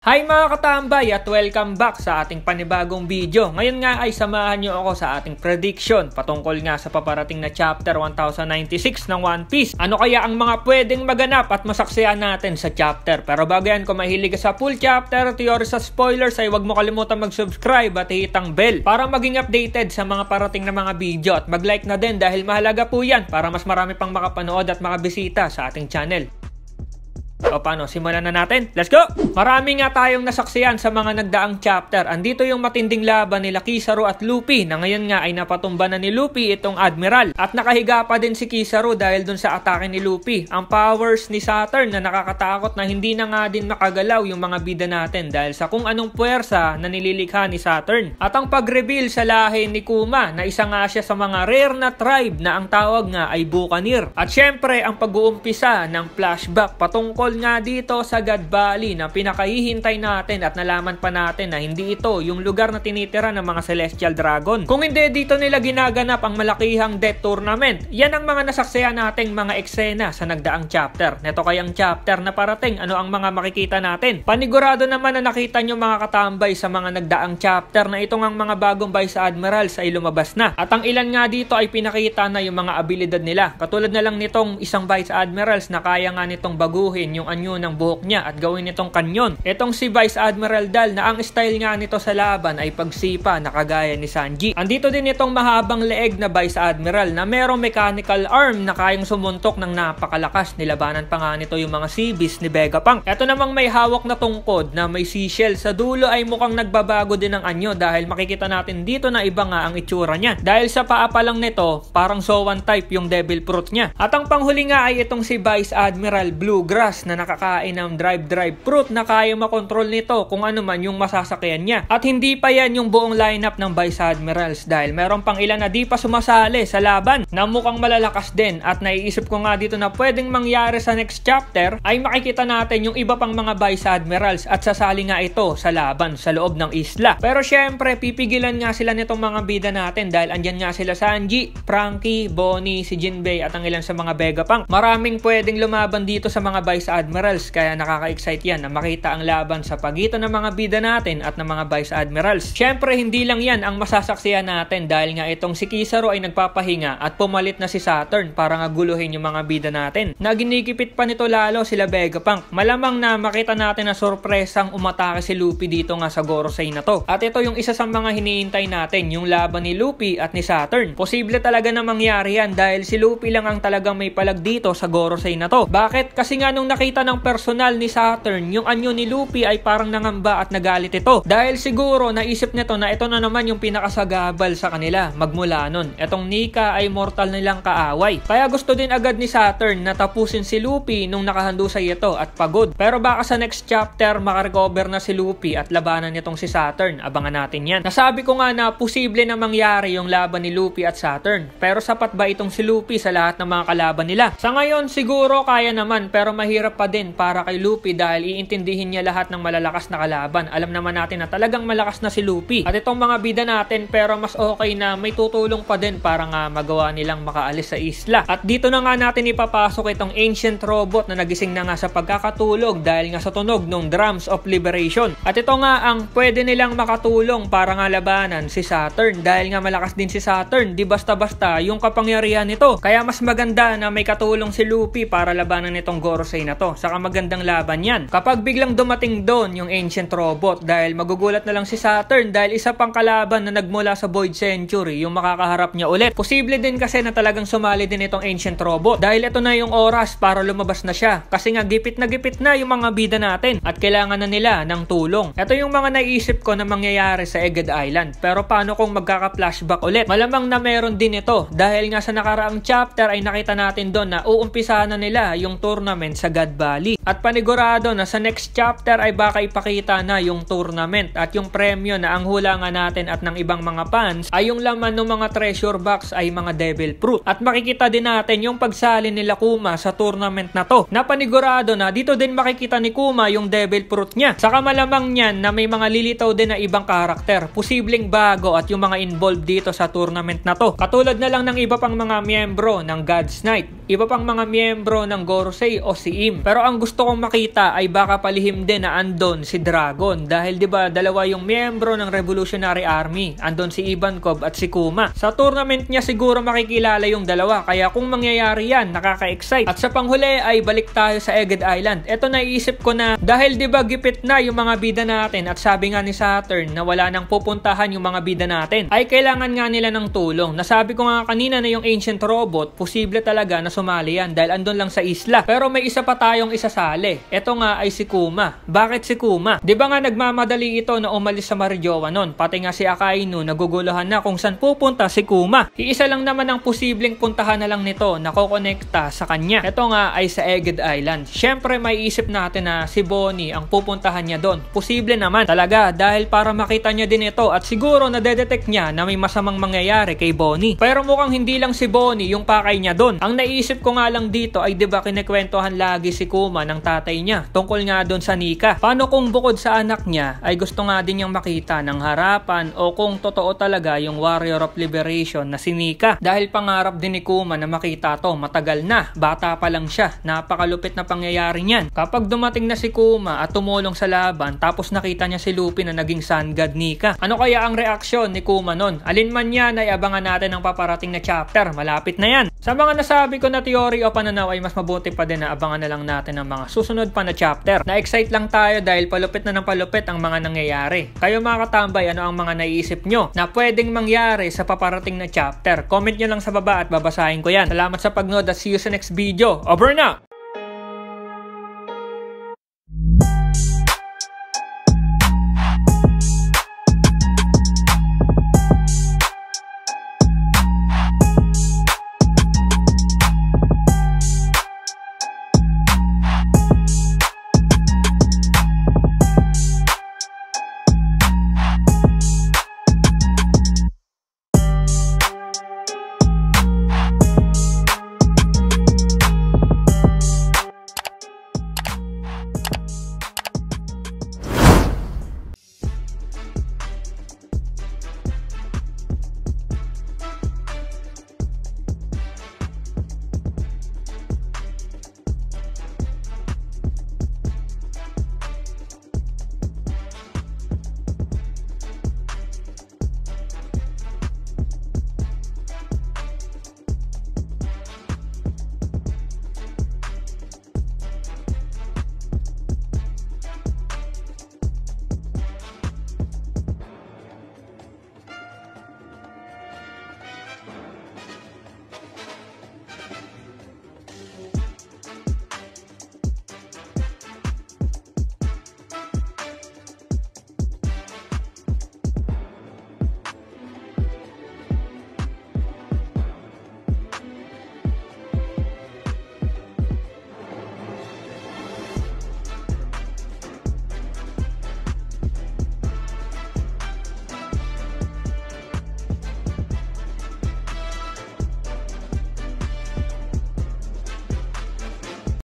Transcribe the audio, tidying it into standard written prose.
Hi mga katambay at welcome back sa ating panibagong video. Ngayon nga ay samahan nyo ako sa ating prediction patungkol nga sa paparating na chapter 1096 ng One Piece. Ano kaya ang mga pwedeng maganap at masaksihan natin sa chapter? Pero bago yan, kung mahilig ka sa full chapter theory sa spoilers ay huwag mo kalimutan mag-subscribe at hit ang bell para maging updated sa mga parating na mga video. At mag-like na din dahil mahalaga po yan para mas marami pang makapanood at makabisita sa ating channel. O paano, simulan na natin? Let's go! Marami nga tayong nasaksihan sa mga nagdaang chapter. Andito yung matinding laban nila Kizaru at Luffy na ngayon nga ay napatumba na ni Luffy itong Admiral. At nakahiga pa din si Kizaru dahil dun sa atake ni Luffy. Ang powers ni Saturn na nakakatakot na hindi na nga din makagalaw yung mga bida natin dahil sa kung anong puwersa na nililikha ni Saturn. At ang pag-reveal sa lahi ni Kuma na isa nga siya sa mga rare na tribe na ang tawag nga ay Buccaneer. At syempre ang pag-uumpisa ng flashback patungkol nga dito sa God Valley na pinakahihintay natin at nalaman pa natin na hindi ito yung lugar na tinitira ng mga Celestial Dragon. Kung hindi dito nila ginaganap ang malakihang Death Tournament, yan ang mga nasaksihan nating mga eksena sa nagdaang chapter. Neto kayang chapter na parating, ano ang mga makikita natin? Panigurado naman na nakita nyo mga katambay sa mga nagdaang chapter na itong ang mga bagong Vice Admirals ay lumabas na. At ang ilan nga dito ay pinakita na yung mga abilidad nila. Katulad na lang nitong isang Vice Admirals na kaya nga nitong baguhin yung anyo ng buhok niya at gawin nitong kanyon. Itong si Vice Admiral Dal na ang style nga nito sa laban ay pagsipa na kagaya ni Sanji. Andito din itong mahabang leeg na Vice Admiral na merong mechanical arm na kayang sumuntok ng napakalakas. Nilabanan pa nga nito yung mga sea beast ni Vegapunk. Ito namang may hawak na tungkod na may seashell sa dulo ay mukhang nagbabago din ang anyo dahil makikita natin dito na iba nga ang itsura niya. Dahil sa paa pa lang nito, parang Zoan type yung devil fruit niya. At ang panghuli nga ay itong si Vice Admiral Bluegrass na nakakain ng drive fruit na kaya makontrol nito kung ano man yung masasakyan niya. At hindi pa yan yung buong lineup ng Vice Admirals dahil meron pang ilan na di pa sumasali sa laban na mukhang malalakas din. At naiisip ko nga dito na pwedeng mangyari sa next chapter ay makikita natin yung iba pang mga Vice Admirals at sasali nga ito sa laban sa loob ng isla. Pero syempre pipigilan nga sila nitong mga bida natin dahil andyan nga sila Sanji, Franky, Bonnie, si Jinbei at ang ilan sa mga Vegapunk. Maraming pwedeng lumaban dito sa mga Vice Admirals kaya nakaka-excite yan na makita ang laban sa pagitan ng mga bida natin at ng mga Vice Admirals. Syempre hindi lang yan ang masasaksihan natin dahil nga itong si Kizaru ay nagpapahinga at pumalit na si Saturn para nga guluhin yung mga bida natin. Naginikipit pa nito lalo sila Vegapunk. Malamang na makita natin na sorpresang umatake si Luffy dito nga sa Gorosei na to. At ito yung isa sa mga hinihintay natin, yung laban ni Luffy at ni Saturn. Posible talaga na mangyari yan dahil si Luffy lang ang talagang may palag dito sa Gorosei na to. Bakit? Kasi nga nung nakita ng personal ni Saturn, yung anyo ni Luffy ay parang nangamba at nagalit ito. Dahil siguro naisip nito na ito na naman yung pinakasagabal sa kanila magmula nun. Etong Nika ay mortal nilang kaaway. Kaya gusto din agad ni Saturn na tapusin si Luffy nung nakahandusay ito at pagod. Pero baka sa next chapter makarecover na si Luffy at labanan nitong si Saturn. Abangan natin yan. Nasabi ko nga na posible na mangyari yung laban ni Luffy at Saturn. Pero sapat ba itong si Luffy sa lahat ng mga kalaban nila? Sa ngayon siguro kaya naman pero mahirap pa din para kay Luffy dahil iintindihin niya lahat ng malalakas na kalaban. Alam naman natin na talagang malakas na si Luffy. At itong mga bida natin pero mas okay na may tutulong pa din para nga magawa nilang makaalis sa isla. At dito na nga natin ipapasok itong ancient robot na nagising na nga sa pagkakatulog dahil nga sa tunog ng Drums of Liberation. At ito nga ang pwede nilang makatulong para nga labanan si Saturn dahil nga malakas din si Saturn. Di basta-basta yung kapangyarihan nito. Kaya mas maganda na may katulong si Luffy para labanan nitong Gorosei na to. Saka magandang laban yan. Kapag biglang dumating doon yung ancient robot dahil magugulat na lang si Saturn dahil isa pang kalaban na nagmula sa Void Century yung makakaharap niya ulit. Posible din kasi na talagang sumali din itong ancient robot dahil ito na yung oras para lumabas na siya. Kasi nga gipit na yung mga bida natin at kailangan na nila ng tulong. Ito yung mga naisip ko na mangyayari sa Egghead Island. Pero paano kung magkaka-flashback ulit? Malamang na meron din ito dahil nga sa nakaraang chapter ay nakita natin doon na uumpisahan na nila yung tournament sa God Valley. At panigurado na sa next chapter ay baka ipakita na yung tournament at yung premyo na ang hula nga natin at ng ibang mga fans ay yung laman ng mga treasure box ay mga devil fruit. At makikita din natin yung pagsali nila Kuma sa tournament na to. Na panigurado na dito din makikita ni Kuma yung devil fruit niya. Saka malamang niyan na may mga lilitaw din na ibang karakter. Posibleng bago at yung mga involved dito sa tournament na to. Katulad na lang ng iba pang mga miyembro ng God's Knight. iba pang mga miyembro ng Gorosei o si Im. Pero ang gusto kong makita ay baka palihim din na andon si Dragon dahil 'di ba dalawa yung miyembro ng Revolutionary Army. Andon si Ivankov at si Kuma. Sa tournament niya siguro makikilala yung dalawa, kaya kung mangyayari yan, nakaka-excite. At sa panghuli ay balik tayo sa Egged Island. Ito naisip ko na dahil 'di ba gipit na yung mga bida natin at sabi nga ni Saturn na wala nang pupuntahan yung mga bida natin, ay kailangan nga nila ng tulong. Nasabi ko nga kanina na yung Ancient Robot, posible talaga na sumali yan dahil andun lang sa isla. Pero may isa pa tayong isasali. Ito nga ay si Kuma. Bakit si Kuma? 'Di ba nga nagmamadali ito na umalis sa Marijoa noon? Pati nga si Akainu naguguluhan na kung saan pupunta si Kuma. Iisa lang naman ang posibleng puntahan na lang nito na kokonekta sa kanya. Ito nga ay sa Egged Island. Syempre may isip natin na si Bonnie ang pupuntahan niya doon. Posible naman talaga dahil para makita niya din ito at siguro nadedetect niya na may masamang mangyayari kay Bonnie. Pero mukhang hindi lang si Bonnie yung pakay niya doon. Ang naisip ko nga lang dito ay 'di ba kinekwentuhan lagi si Kuma ng tatay niya tungkol nga doon sa Nika. Paano kung bukod sa anak niya ay gusto nga din niyang makita ng harapan o kung totoo talaga yung Warrior of Liberation na si Nika? Dahil pangarap din ni Kuma na makita to, matagal na, bata pa lang siya. Napakalupit na pangyayari niyan. Kapag dumating na si Kuma at tumulong sa laban tapos nakita niya si Luffy na naging Sun God Nika, ano kaya ang reaksyon ni Kuma nun? Alin man yan ay abangan natin ang paparating na chapter. Malapit na yan. Sa mga nasabi ko na theory o pananaw ay mas mabuti pa din na abangan na lang natin ang mga susunod pa na chapter. Na-excite lang tayo dahil palupit na ng palupit ang mga nangyayari. Kayo mga katambay, ano ang mga naiisip nyo na pwedeng mangyari sa paparating na chapter? Comment nyo lang sa baba at babasahin ko yan. Salamat sa pagnood at see you sa next video. Over na!